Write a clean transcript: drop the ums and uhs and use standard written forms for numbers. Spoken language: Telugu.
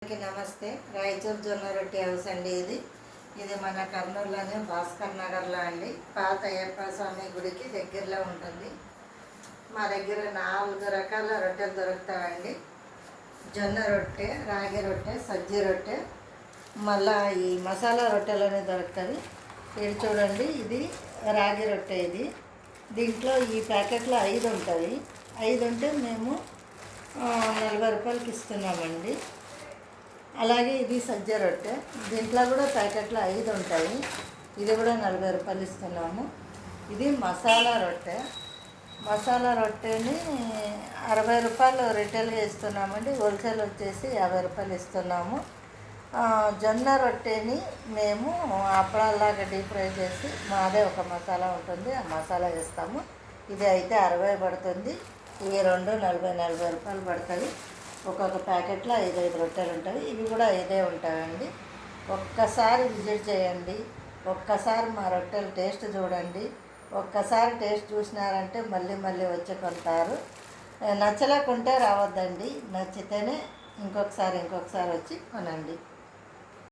అందరికీ నమస్తే. రాయచూర్ జొన్న రొట్టి హౌస్ అండి. ఇది మన కర్నూలులోనే భాస్కర్ నగర్లో అండి. పాత అయ్యప్ప స్వామి గుడికి దగ్గరలో ఉంటుంది. మా దగ్గర 4 రకాల రొట్టెలు దొరుకుతాయండి. జొన్న రొట్టె, రాగి రొట్టె, సజ్జి రొట్టె, మళ్ళా ఈ మసాలా రొట్టెలోనే దొరుకుతుంది. ఇది చూడండి, ఇది రాగి రొట్టె. దీంట్లో ఈ ప్యాకెట్లో 5 ఉంటుంది. 5 ఉంటే మేము 40 రూపాయలకి ఇస్తున్నామండి. అలాగే ఇది సజ్జ రొట్టె, దీంట్లో కూడా ప్యాకెట్లో 5 ఉంటాయి. ఇది కూడా 40 రూపాయలు ఇస్తున్నాము. ఇది మసాలా రొట్టె. మసాలా రొట్టెని 60 రూపాయలు రిటైల్గా ఇస్తున్నామండి. హోల్సేల్ వచ్చేసి 50 రూపాయలు ఇస్తున్నాము. జొన్న రొట్టెని మేము అప్పడాలాగా డీప్ ఫ్రై చేసి మాదే ఒక మసాలా ఉంటుంది, ఆ మసాలా వేస్తాము. ఇది అయితే 60 పడుతుంది. ఇవి 2 40 రూపాయలు పడుతుంది. ఒక్కొక్క ప్యాకెట్లో 5 రొట్టెలు ఉంటాయి. ఇవి కూడా 5 ఉంటాయండి. ఒక్కసారి విజిట్ చేయండి. ఒక్కసారి మా రొట్టెలు టేస్ట్ చూడండి. ఒక్కసారి టేస్ట్ చూసినారంటే మళ్ళీ మళ్ళీ వచ్చి కొంటారు. నచ్చలేకుంటే రావద్దండి. నచ్చితేనే ఇంకొకసారి వచ్చి కొనండి.